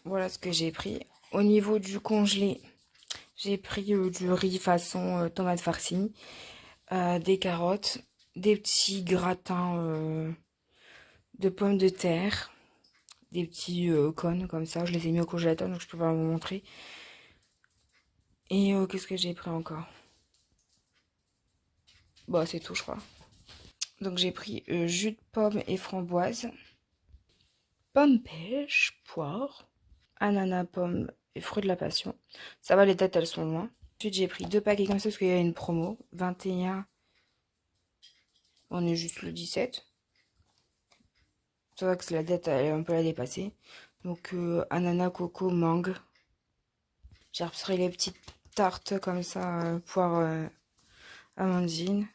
Voilà ce que j'ai pris. Au niveau du congelé, j'ai pris du riz façon tomate farcie, des carottes, des petits gratins de pommes de terre, des petits cônes comme ça. Je les ai mis au congélateur donc je peux pas vous montrer. Et qu'est-ce que j'ai pris encore? Bon, c'est tout, je crois. Donc j'ai pris jus de pomme et framboise, pomme pêche, poire, ananas, pomme et fruits de la passion. Ça va, les dates elles sont loin. Ensuite j'ai pris 2 paquets comme ça parce qu'il y a une promo. 21, on est juste le 17. C'est vrai que la date elle, on peut la dépasser. Donc ananas, coco, mangue. J'ai repris les petites tartes comme ça, poire, amandine.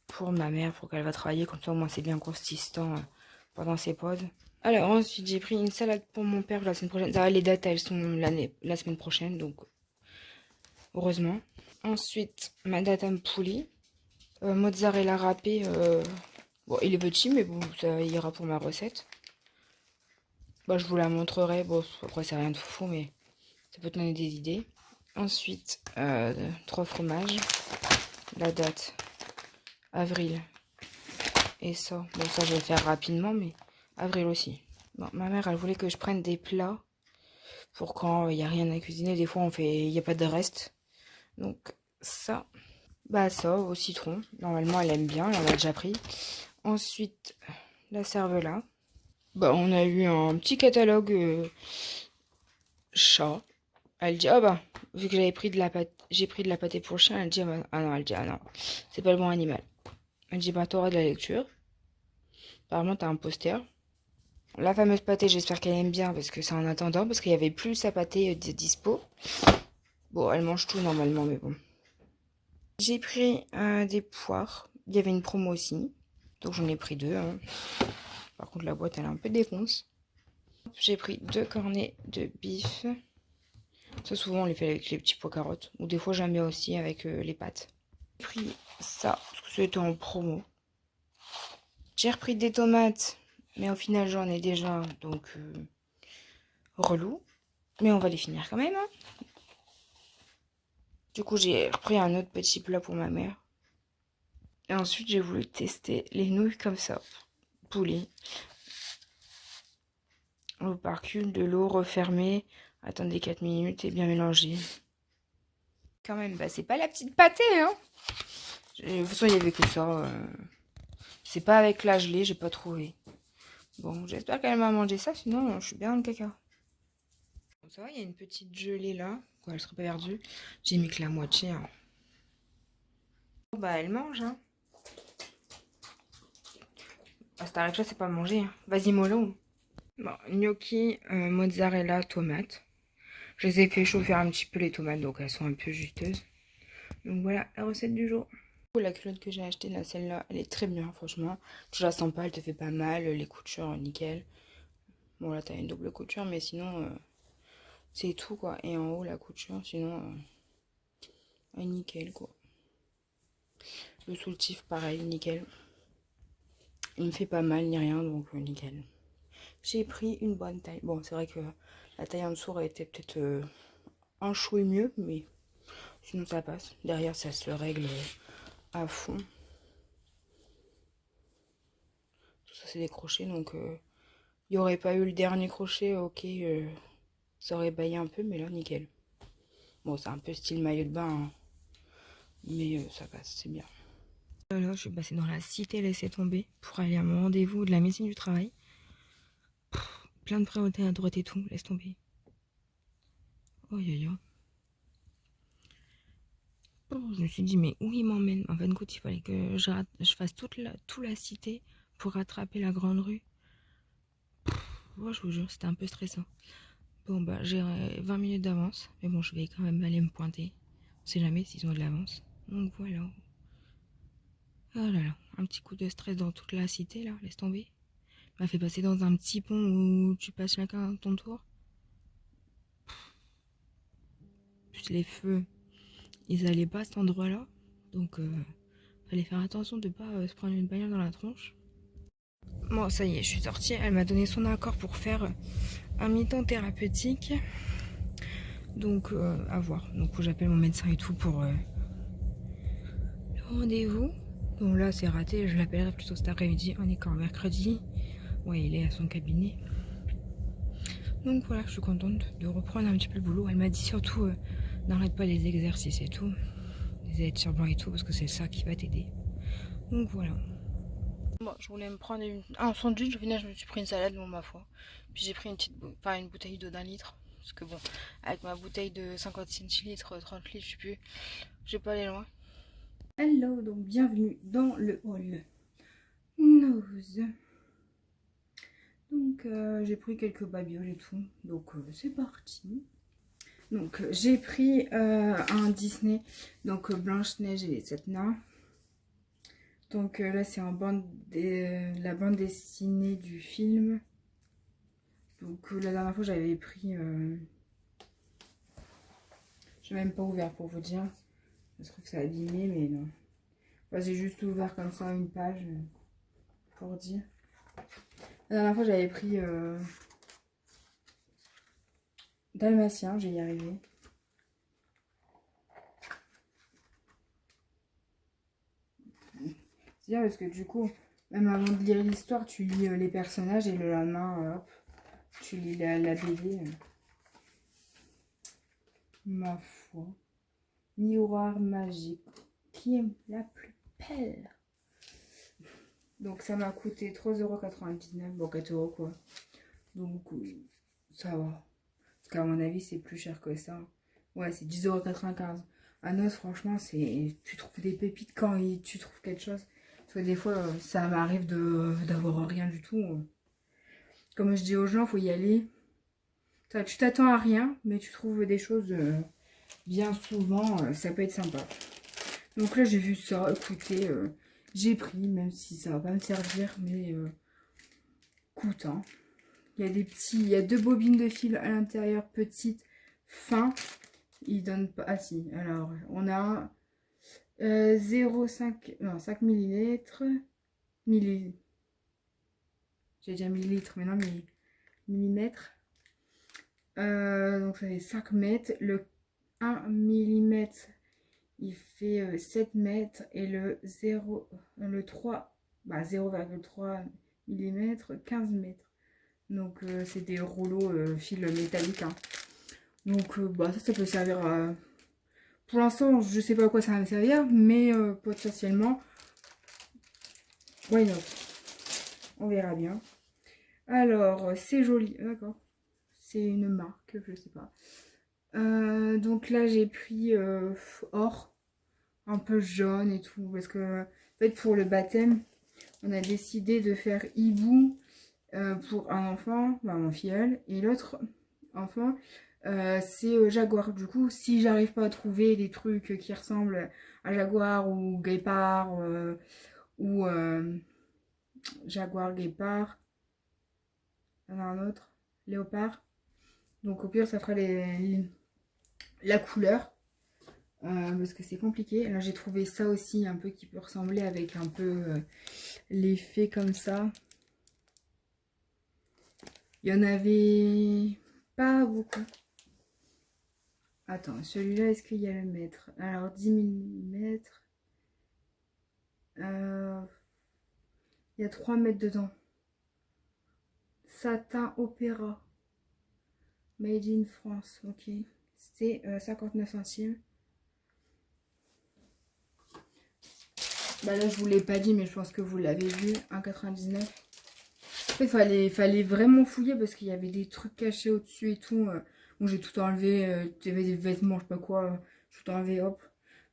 Pour ma mère, pour qu'elle va travailler, comme ça au moins c'est bien consistant pendant ses pauses. Alors ensuite j'ai pris une salade pour mon père la semaine prochaine. Ça va, les dates elles sont la semaine prochaine, donc heureusement. Ensuite madame poulet, mozzarella râpé. Bon, il est petit mais bon, ça ira pour ma recette. Bon, je vous la montrerai. Bon, après c'est rien de fou mais ça peut te donner des idées. Ensuite 3 fromages. La date avril. Et ça, bon ça je vais le faire rapidement mais avril aussi. Bon, ma mère, elle voulait que je prenne des plats pour quand il n'y a rien à cuisiner. Des fois, il n'y a pas de reste. Donc, ça, bah ça, au citron. Normalement, elle aime bien, elle en a déjà pris. Ensuite, la cervelas. Bah, on a eu un petit catalogue chat. Elle dit, ah bah, vu que j'avais pris de la pâte, j'ai pris de la pâtée pour le chien. Elle dit, ah non, c'est pas le bon animal. Elle dit, bah, t'auras de la lecture. Apparemment, t'as un poster. La fameuse pâtée, j'espère qu'elle aime bien parce que c'est en attendant, parce qu'il y avait plus sa pâtée dispo. Bon, elle mange tout normalement, mais bon. J'ai pris des poires. Il y avait une promo aussi. Donc j'en ai pris 2. Hein. Par contre, la boîte, elle est un peu défonce. J'ai pris 2 cornets de bif. Ça, souvent, on les fait avec les petits pois carottes. Ou des fois, j'aime bien aussi avec les pâtes. J'ai pris ça, parce que c'était en promo. J'ai repris des tomates. Mais au final, j'en ai déjà. Donc, relou. Mais on va les finir quand même. Hein. Du coup, j'ai repris un autre petit plat pour ma mère. Et ensuite, j'ai voulu tester les nouilles comme ça. Poulet. Au parcule, de l'eau refermée. Attendez 4 minutes et bien mélanger. Quand même, bah c'est pas la petite pâtée, hein. De toute façon, il y avait que ça. C'est pas avec la gelée, j'ai pas trouvé. Bon, j'espère qu'elle m'a mangé ça, sinon je suis bien dans le caca. Bon, ça va, il y a une petite gelée là. Quoi, elle serait pas perdue. J'ai mis que la moitié. Hein. Bon, bah elle mange, hein. Ah, si t'arrêtes là, c'est pas manger. Hein. Vas-y, mollo. Bon, gnocchi, mozzarella, tomate. Je les ai fait chauffer un petit peu les tomates, donc elles sont un peu juteuses. Donc voilà la recette du jour. La culotte que j'ai achetée, là, celle-là, elle est très bien, franchement. Tu la sens pas, elle te fait pas mal. Les coutures, nickel. Bon, là, t'as une double couture, mais sinon, c'est tout, quoi. Et en haut, la couture, sinon, nickel, quoi. Le soutif, pareil, nickel. Il me fait pas mal, ni rien, donc nickel. J'ai pris une bonne taille. Bon, c'est vrai que la taille en dessous aurait été peut-être un chouï mieux, mais sinon, ça passe. Derrière, ça se règle à fond. Tout ça, c'est des crochets, donc il n'y aurait pas eu le dernier crochet, ok, ça aurait baillé un peu, mais là, nickel. Bon, c'est un peu style maillot de bain, hein, mais ça passe, c'est bien. Là, je suis passée dans la cité laissée tomber pour aller à mon rendez-vous de la médecine du travail. Plein de priorités à droite et tout, laisse tomber. Oh, yo. Je me suis dit, mais où il m'emmène? En fin de compte, il fallait que je fasse toute la cité pour rattraper la grande rue. Ouais, je vous jure, c'était un peu stressant. Bon, bah, j'ai 20 minutes d'avance. Mais bon, je vais quand même aller me pointer. On sait jamais s'ils ont de l'avance. Donc voilà. Oh là là, un petit coup de stress dans toute la cité, là. Laisse tomber. M'a fait passer dans un petit pont où tu passes chacun ton tour. Plus les feux, ils allaient pas à cet endroit-là. Donc, fallait faire attention de pas se prendre une bagnole dans la tronche. Bon, ça y est, je suis sortie. Elle m'a donné son accord pour faire un mi-temps thérapeutique. Donc, à voir. Donc, j'appelle mon médecin et tout pour le rendez-vous. Bon, là, c'est raté. Je l'appellerai plutôt cet après-midi. On est quand mercredi. Ouais, il est à son cabinet. Donc, voilà, je suis contente de reprendre un petit peu le boulot. Elle m'a dit surtout, n'arrête pas les exercices et tout. Les étirements et tout, parce que c'est ça qui va t'aider. Donc, voilà. Bon, je voulais me prendre un sandwich, au final je me suis pris une salade, bon ma foi. Puis j'ai pris une bouteille d'eau d'1 litre. Parce que bon, avec ma bouteille de 50 centilitres, 30 litres, je sais plus, je vais pas aller loin. Hello, donc bienvenue dans le hall Nose. Donc j'ai pris quelques babioles et tout, donc c'est parti. Donc j'ai pris un Disney, donc Blanche-Neige et les 7 nains. Donc là c'est la bande dessinée du film. Donc la dernière fois j'avais pris... je n'ai même pas ouvert pour vous dire. Je trouve que c'est abîmé mais non. Enfin, j'ai juste ouvert comme ça une page pour dire. La dernière fois j'avais pris Dalmatien, j'ai y arrivé. C'est bien parce que du coup, même avant de lire l'histoire, tu lis les personnages et le lendemain, hop, tu lis la BD. Ma foi. Miroir magique. Qui est la plus belle? Donc ça m'a coûté 3,99 €. Bon, 4 € quoi. Donc ça va. Parce qu'à mon avis, c'est plus cher que ça. Ouais, c'est 10,95 €. À Noce, franchement, tu trouves des pépites quand tu trouves quelque chose. Parce que des fois, ça m'arrive d'avoir rien du tout. Comme je dis aux gens, faut y aller. Tu t'attends à rien, mais tu trouves des choses bien souvent. Ça peut être sympa. Donc là, j'ai vu ça. Écoutez, j'ai pris, même si ça va pas me servir, mais coûte, hein. Il y a 2 bobines de fil à l'intérieur, petites, fins. Ils donnent pas. Ah si, alors on a 0,5, non 5 millilitres. J'ai déjà millilitres, mais non, millimètres. Donc ça fait 5 mètres. Le 1 millimètre, il fait 7 mètres. Et le 3, bah 0,3 millimètres, 15 mètres. Donc c'est des rouleaux fil métallique, hein. Donc bah, ça peut servir à... Pour l'instant, je sais pas à quoi ça va me servir, mais potentiellement, why not? On verra bien. Alors, c'est joli, d'accord. C'est une marque, je sais pas. Donc là, j'ai pris or, un peu jaune et tout, parce que en fait, pour le baptême, on a décidé de faire hibou pour un enfant, bah, mon filleul, et l'autre enfant, c'est Jaguar. Du coup, si j'arrive pas à trouver des trucs qui ressemblent à Jaguar ou Guépard, ou Jaguar, Guépard, il y en a un autre, Léopard. Donc au pire, ça fera la couleur. Parce que c'est compliqué. Là, j'ai trouvé ça aussi un peu qui peut ressembler avec un peu l'effet comme ça. Il y en avait pas beaucoup. Attends, celui-là, est-ce qu'il y a le mètre? Alors, 10 mm. Il y a 3 mètres dedans. Satin Opéra. Made in France. Ok. C'était 59 centimes. Bah là, je vous l'ai pas dit, mais je pense que vous l'avez vu. 1,99 €. En fait, fallait vraiment fouiller parce qu'il y avait des trucs cachés au-dessus et tout. Bon, j'ai tout enlevé. Il y avait des vêtements, je sais pas quoi. Tout enlevé, hop.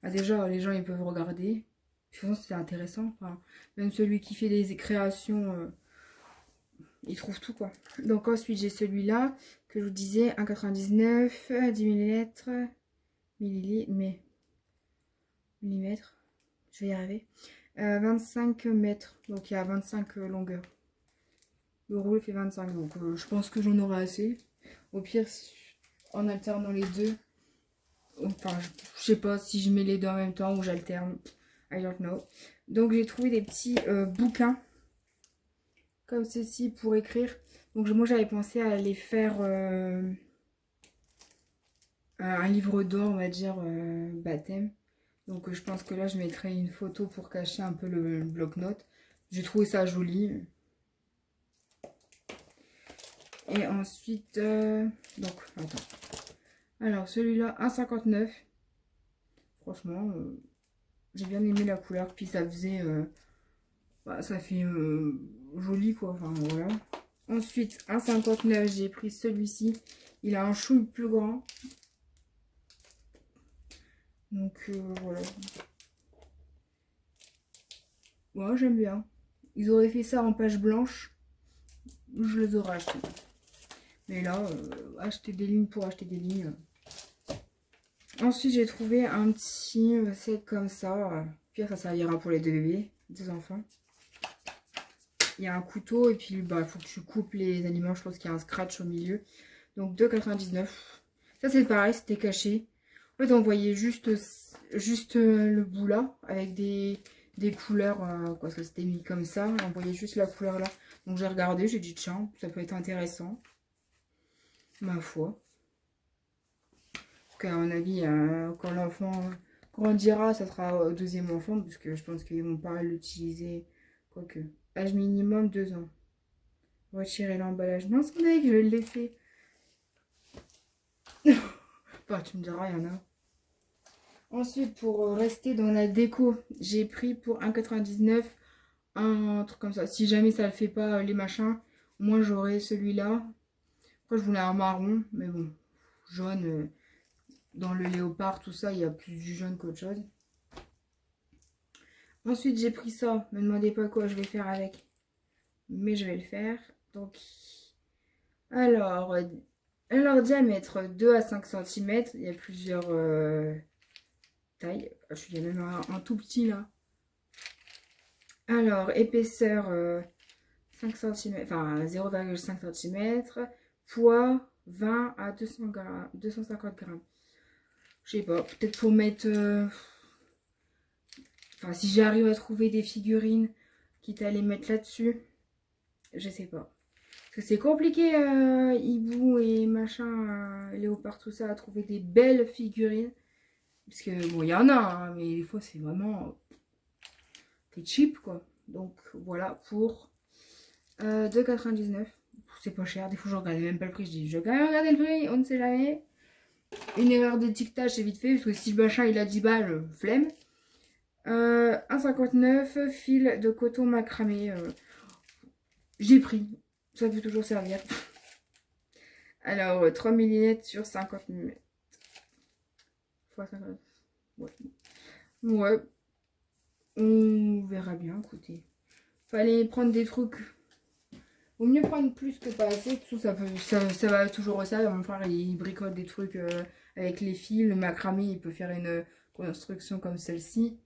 Bah, déjà, les gens, ils peuvent regarder. Je pense que c'est intéressant. Enfin, même celui qui fait des créations, il trouve tout, quoi. Donc, ensuite, j'ai celui-là que je vous disais. 1,99 €, 10 millilitres. Millimètres. Je vais y arriver. 25 mètres. Donc, il y a 25 longueurs. Le rouleau fait 25, donc je pense que j'en aurai assez. Au pire, en alternant les deux, enfin, je sais pas si je mets les deux en même temps ou j'alterne. I don't know. Donc j'ai trouvé des petits bouquins comme ceci pour écrire. Donc moi j'avais pensé à aller faire un livre d'or, on va dire, baptême. Donc je pense que là je mettrai une photo pour cacher un peu le bloc-notes. J'ai trouvé ça joli. Et ensuite, donc attends. Alors celui-là, 1,59. Franchement, j'ai bien aimé la couleur. Puis ça faisait, bah, ça fait joli quoi. Enfin voilà. Ensuite, 1,59, j'ai pris celui-ci. Il a un chouille plus grand. Donc voilà. Ouais, j'aime bien. Ils auraient fait ça en page blanche, je les aurais achetés. Mais là, acheter des lignes pour acheter des lignes. Ensuite, j'ai trouvé un petit set comme ça. Puis ça servira pour les deux bébés, des enfants. Il y a un couteau et puis bah, il faut que tu coupes les aliments. Je pense qu'il y a un scratch au milieu. Donc 2,99. Ça c'est pareil, c'était caché. En fait, on voyait juste le bout là avec des couleurs. Quoi, ça s'était mis comme ça. On voyait juste la couleur là. Donc j'ai regardé, j'ai dit tiens, ça peut être intéressant. Ma foi. Parce qu'à mon avis, quand l'enfant grandira, ça sera au deuxième enfant. Puisque je pense qu'ils vont pas l'utiliser. Quoique. Âge minimum 2 ans. Retirer l'emballage. Non, c'est vrai que je vais le laisser. Bah, tu me diras, il y en a. Ensuite, pour rester dans la déco, j'ai pris pour 1,99 un truc comme ça. Si jamais ça ne le fait pas, les machins, moi j'aurai celui-là. Après, je voulais un marron, mais bon, jaune. Dans le léopard, tout ça, il y a plus du jaune qu'autre chose. Ensuite, j'ai pris ça. Ne me demandez pas quoi je vais faire avec. Mais je vais le faire. Donc, alors, leur diamètre 2 à 5 cm. Il y a plusieurs tailles. Je suis même un tout petit là. Alors, épaisseur 5 cm, enfin 0,5 cm. Poids 20 à 200 grammes, 250 grammes. Je sais pas, peut-être pour mettre... Enfin, si j'arrive à trouver des figurines, quitte à les mettre là-dessus. Je sais pas. Parce que c'est compliqué, hibou et machin, léopard, tout ça, à trouver des belles figurines. Parce que, bon, il y en a, hein, mais des fois, c'est vraiment... c'est cheap, quoi. Donc, voilà, pour 2,99. C'est pas cher. Des fois, je regarde même pas le prix. Je dis, je vais quand même regarder le prix, on ne sait jamais. Une erreur d'étiquetage, c'est vite fait. Parce que si le machin, il a 10 balles, flemme. 1,59, fil de coton macramé. J'ai pris. Ça peut toujours servir. Alors, 3 mm sur 50 mm. Fois 50. Ouais. Ouais. On verra bien, écoutez. Fallait prendre des trucs. Vaut mieux prendre plus que pas assez. Tout ça, ça va toujours ça. Mon frère, il bricole des trucs avec les fils. Le macramé, il peut faire une construction comme celle-ci.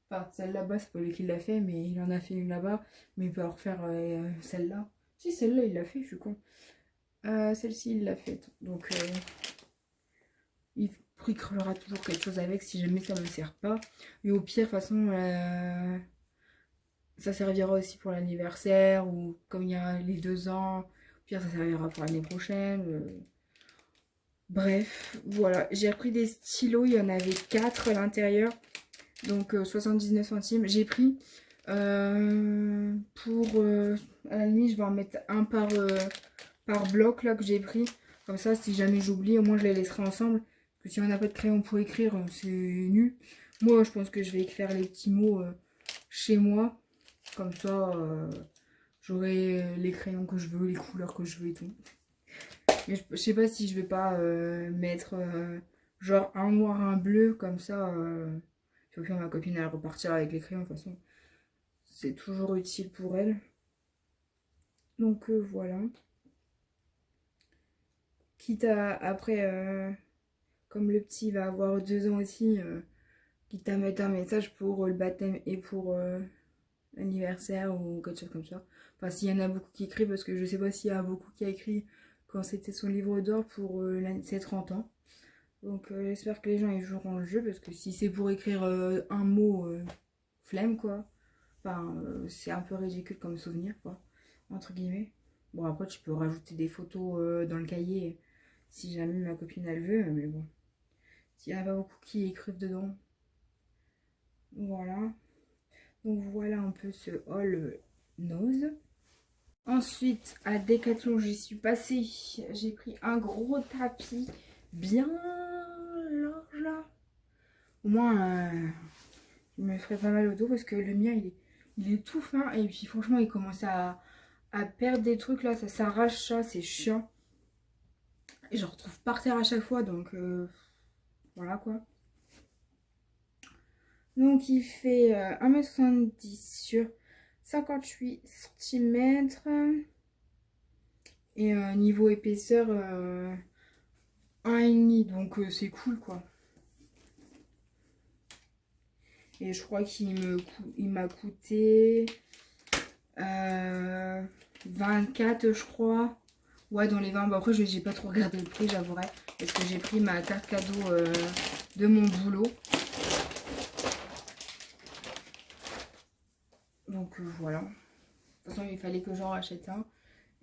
Enfin, celle là-bas, c'est pas lui qui l'a fait, mais il en a fait une là-bas. Mais il peut en refaire celle-là. Si, celle-là, il l'a fait, je suis con. Celle-ci, il l'a faite. Donc, il bricolera toujours quelque chose avec si jamais ça ne me sert pas. Et au pire, de toute façon, ça servira aussi pour l'anniversaire ou comme il y a les 2 ans. Au pire, ça servira pour l'année prochaine. Bref, voilà. J'ai repris des stylos. Il y en avait 4 à l'intérieur. Donc, 79 centimes. J'ai pris pour... à la limite, je vais en mettre un par bloc là que j'ai pris. Comme ça, si jamais j'oublie, au moins je les laisserai ensemble. Parce que si on n'a pas de crayon pour écrire, c'est nul. Moi, je pense que je vais écrire les petits mots chez moi. Comme ça, j'aurai les crayons que je veux, les couleurs que je veux et tout. Mais je sais pas si je vais pas mettre genre un noir, un bleu, comme ça. Puis au pire, ma copine, elle repartira avec les crayons. De toute façon, c'est toujours utile pour elle. Donc voilà. Quitte à, après, comme le petit va avoir 2 ans aussi, quitte à mettre un message pour le baptême et pour l'anniversaire ou quelque chose comme ça. Enfin, s'il y en a beaucoup qui écrivent, parce que je sais pas s'il y a beaucoup qui a écrit quand c'était son livre d'or pour ses 30 ans. Donc j'espère que les gens ils joueront le jeu, parce que si c'est pour écrire un mot, flemme quoi. Enfin, c'est un peu ridicule comme souvenir quoi. entre guillemets. Bon, après, tu peux rajouter des photos dans le cahier si jamais ma copine elle veut, mais bon. S'il n'y en a pas beaucoup qui écrivent dedans. Voilà. Donc voilà un peu ce haul nose. Ensuite, à Decathlon, j'y suis passée. J'ai pris un gros tapis bien large là. Au moins, il me ferait pas mal au dos parce que le mien, il est tout fin. Et puis franchement, il commence à perdre des trucs là. Ça s'arrache, ça, c'est chiant. Et je retrouve par terre à chaque fois. Donc voilà quoi. Donc il fait 1,70 m sur 58 cm. Et niveau épaisseur, 1,5 m. Donc c'est cool quoi. Et je crois qu'il m'a coûté 24, je crois. Ouais, dans les 20. Bah, après, j'ai pas trop regardé le prix, j'avouerai. Parce que j'ai pris ma carte cadeau de mon boulot. Donc voilà. De toute façon, il fallait que j'en rachète un.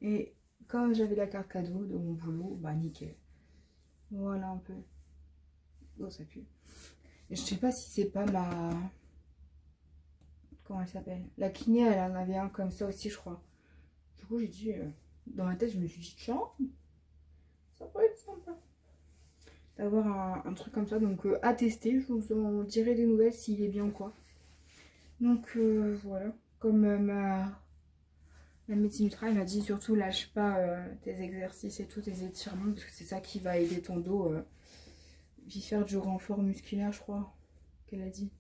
Et comme j'avais la carte cadeau de mon boulot, bah nickel. Voilà un peu. Oh, ça pue. Et je sais pas si c'est pas ma... Comment elle s'appelle? La kiné, elle en avait un comme ça aussi, je crois. Du coup, j'ai dit... dans ma tête, je me suis dit, tiens, ça peut être sympa d'avoir un truc comme ça. Donc, à tester. Je vous en dirai des nouvelles s'il est bien ou quoi. Donc, voilà. Comme la médecine du travail m'a dit, surtout lâche pas tes exercices et tout, tes étirements, parce que c'est ça qui va aider ton dos. Puis faire du renfort musculaire, je crois qu'elle a dit.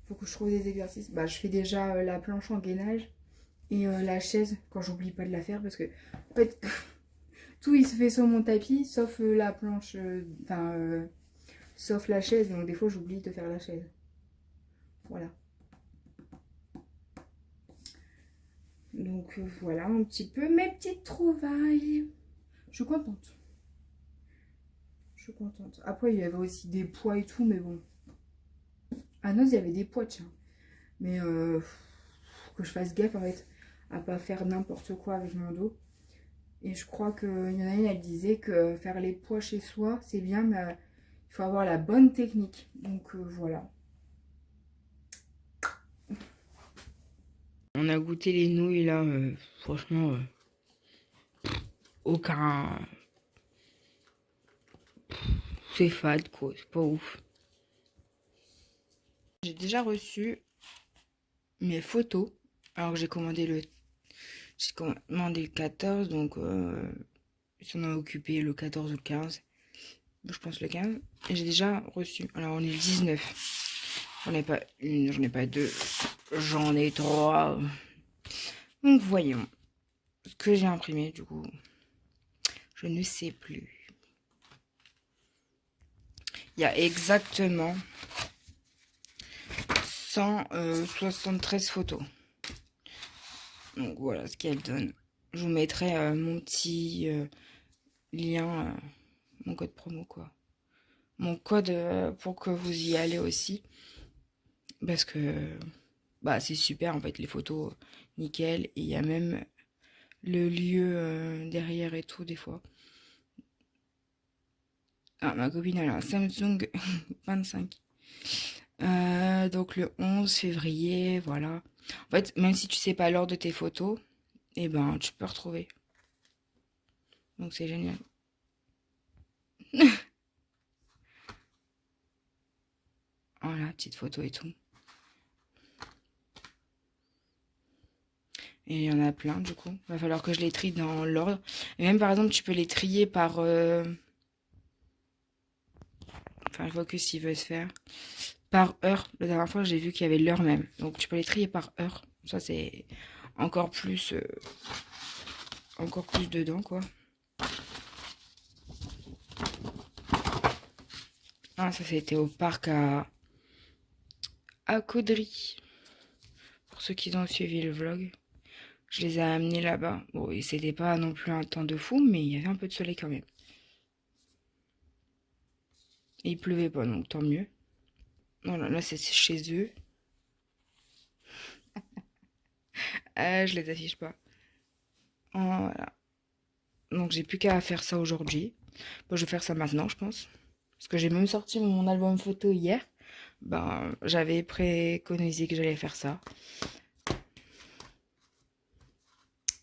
Faut que je trouve des exercices. Bah, je fais déjà la planche en gainage et la chaise quand j'oublie pas de la faire parce que en fait, tout il se fait sur mon tapis sauf la planche, sauf la chaise. Donc des fois j'oublie de faire la chaise. Voilà. Donc voilà un petit peu mes petites trouvailles. Je suis contente. Je suis contente. Après il y avait aussi des poids et tout, mais bon. À Noz il y avait des poids, tiens. Mais faut que je fasse gaffe en fait à pas faire n'importe quoi avec mon dos. Et je crois qu'il y en a une, elle disait que faire les poids chez soi, c'est bien, mais il faut avoir la bonne technique. Donc voilà. On a goûté les nouilles là, franchement, aucun... C'est fade quoi, c'est pas ouf. J'ai déjà reçu mes photos, alors que j'ai commandé le 14, donc ils s'en ont occupé le 14 ou le 15. Je pense le 15. Et j'ai déjà reçu, alors on est le 19. J'en ai pas une, j'en ai pas deux, j'en ai trois. Donc voyons ce que j'ai imprimé du coup. Je ne sais plus. Il y a exactement 173 photos. Donc voilà ce qu'elle donne. Je vous mettrai mon petit lien, mon code promo quoi. Mon code pour que vous y allez aussi. Parce que bah c'est super en fait les photos nickel. Et il y a même le lieu derrière et tout des fois. Ah, ma copine elle a un Samsung 25. Donc le 11 février, voilà. En fait, même si tu sais pas l'ordre de tes photos, eh ben tu peux retrouver. Donc c'est génial. Voilà, petite photo et tout. Et il y en a plein du coup. Va falloir que je les trie dans l'ordre. Et même par exemple, tu peux les trier par... Enfin, je vois que s'il veut se faire. Par heure. La dernière fois, j'ai vu qu'il y avait l'heure même. Donc tu peux les trier par heure. Ça, c'est encore plus... encore plus dedans, quoi. Ah, ça, c'était au parc à Caudry. Pour ceux qui ont suivi le vlog. Je les ai amenés là-bas. Bon, et c'était pas non plus un temps de fou, mais il y avait un peu de soleil quand même. Et il pleuvait pas, donc tant mieux. Voilà, là c'est chez eux. Je les affiche pas. Voilà. Donc j'ai plus qu'à faire ça aujourd'hui. Bon, je vais faire ça maintenant, je pense. Parce que j'ai même sorti mon album photo hier. Ben, j'avais préconisé que j'allais faire ça.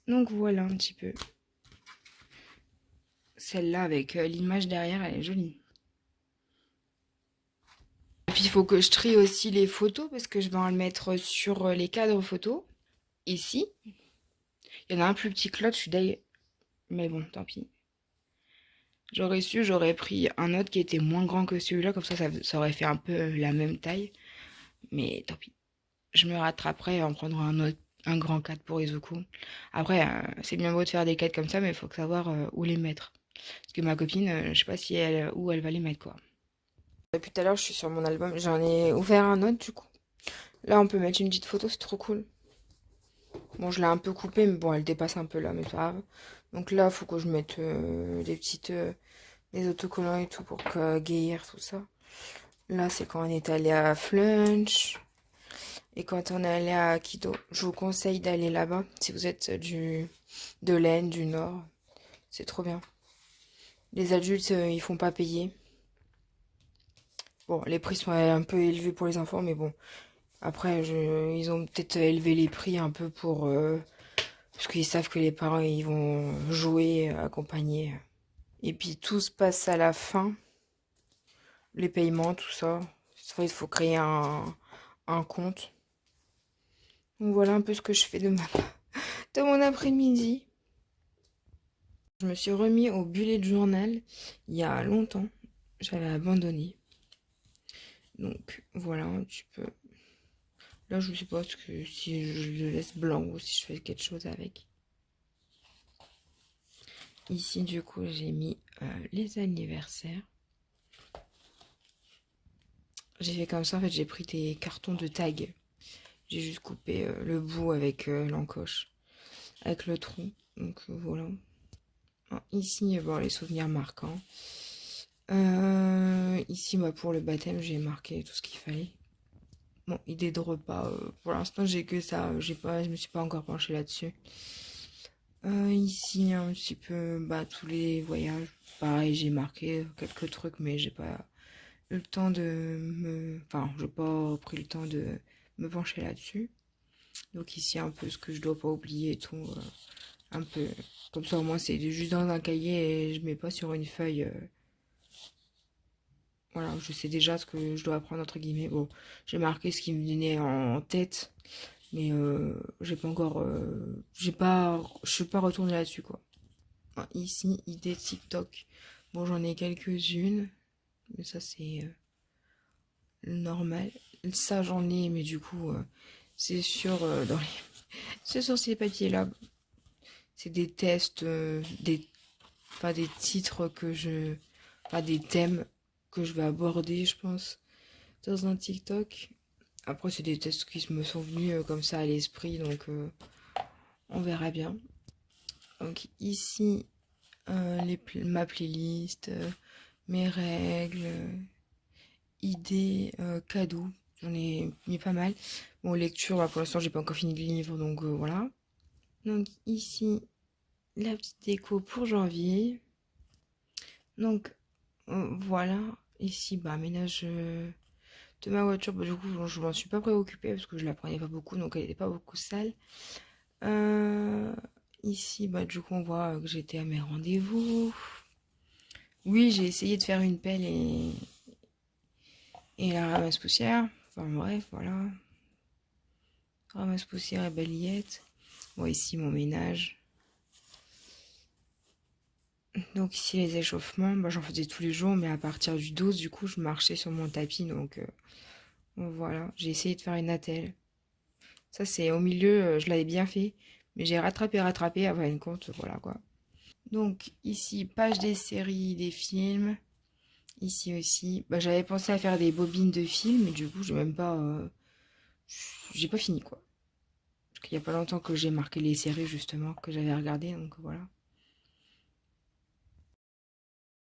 Donc voilà un petit peu. Celle-là avec l'image derrière, elle est jolie. Et puis il faut que je trie aussi les photos parce que je vais en le mettre sur les cadres photos. Ici, il y en a un plus petit que l'autre, je suis d'ailleurs. Mais bon, tant pis. J'aurais su, j'aurais pris un autre qui était moins grand que celui-là, comme ça aurait fait un peu la même taille. Mais tant pis. Je me rattraperai en prendra un autre, un grand 4 pour Izuku. Après, c'est bien beau de faire des 4 comme ça, mais il faut savoir où les mettre. Parce que ma copine, je sais pas si elle, où elle va les mettre, quoi. Depuis tout à l'heure, je suis sur mon album. J'en ai ouvert un autre, du coup. Là, on peut mettre une petite photo, c'est trop cool. Bon, je l'ai un peu coupée, mais bon, elle dépasse un peu là, mais c'est pas grave. Donc là, il faut que je mette des petites... des autocollants et tout pour guérir tout ça. Là, c'est quand on est allé à Flunch. Et quand on est allé à Kido, je vous conseille d'aller là-bas. Si vous êtes de l'Aisne, du Nord, c'est trop bien. Les adultes, ils font pas payer. Bon, les prix sont un peu élevés pour les enfants, mais bon. Après, ils ont peut-être élevé les prix un peu pour... parce qu'ils savent que les parents, ils vont jouer, accompagner. Et puis tout se passe à la fin. Les paiements, tout ça. Soit il faut créer un compte. Donc voilà un peu ce que je fais de mon après-midi. Je me suis remis au bullet journal il y a longtemps. J'avais abandonné. Donc voilà un petit peu. Là je ne sais pas si je le laisse blanc ou si je fais quelque chose avec. Ici du coup j'ai mis les anniversaires. J'ai fait comme ça en fait, j'ai pris des cartons de tag. J'ai juste coupé le bout avec l'encoche. Avec le trou. Donc voilà. Ici, bon, les souvenirs marquants. Ici, bah, pour le baptême, j'ai marqué tout ce qu'il fallait. Bon, idée de repas, pour l'instant, j'ai que ça. Je me suis pas encore penchée là-dessus. Ici, un petit peu, bah, tous les voyages. Pareil, j'ai marqué quelques trucs, mais j'ai pas eu le temps de me... Enfin, j'ai pas pris le temps de me pencher là-dessus. Donc ici, un peu ce que je dois pas oublier et tout. Un peu. Comme ça, au moins, c'est juste dans un cahier et je mets pas sur une feuille. Voilà, je sais déjà ce que je dois apprendre, entre guillemets. Bon, j'ai marqué ce qui me venait en tête, mais j'ai pas encore. Je suis pas retournée là-dessus, quoi. Ici, idée TikTok. Bon, j'en ai quelques-unes, mais ça, c'est normal. Ça, j'en ai, mais du coup, c'est sur, c'est sur ces papiers-là. C'est des tests, pas des titres que je. Pas des thèmes que je vais aborder, je pense, dans un TikTok. Après, c'est des tests qui me sont venus comme ça à l'esprit, donc on verra bien. Donc ici, ma playlist, mes règles, idées, cadeaux. J'en ai mis pas mal. Bon, lecture, bah, pour l'instant, j'ai pas encore fini le livre, donc voilà. Donc ici, la petite déco pour janvier. Donc voilà. Ici, bah, ménage de ma voiture. Bah, du coup, je m'en suis pas préoccupée parce que je la prenais pas beaucoup, donc elle n'était pas beaucoup sale. Euh, Ici, bah, du coup, on voit que j'étais à mes rendez-vous. Oui, j'ai essayé de faire une pelle et la ramasse-poussière. Enfin, bref, voilà. Ramasse-poussière et balayette. Bon, ici, mon ménage. Donc, ici, les échauffements. Bah, j'en faisais tous les jours, mais à partir du 12, du coup, je marchais sur mon tapis. Donc, voilà. J'ai essayé de faire une attelle. Ça, c'est au milieu, je l'avais bien fait. Mais j'ai rattrapé, à une compte, voilà, quoi. Donc, ici, page des séries, des films. Ici aussi. Bah, j'avais pensé à faire des bobines de films, mais du coup, j'ai même pas. J'ai pas fini, quoi. Parce qu'il y a pas longtemps que j'ai marqué les séries, justement, que j'avais regardées, donc voilà.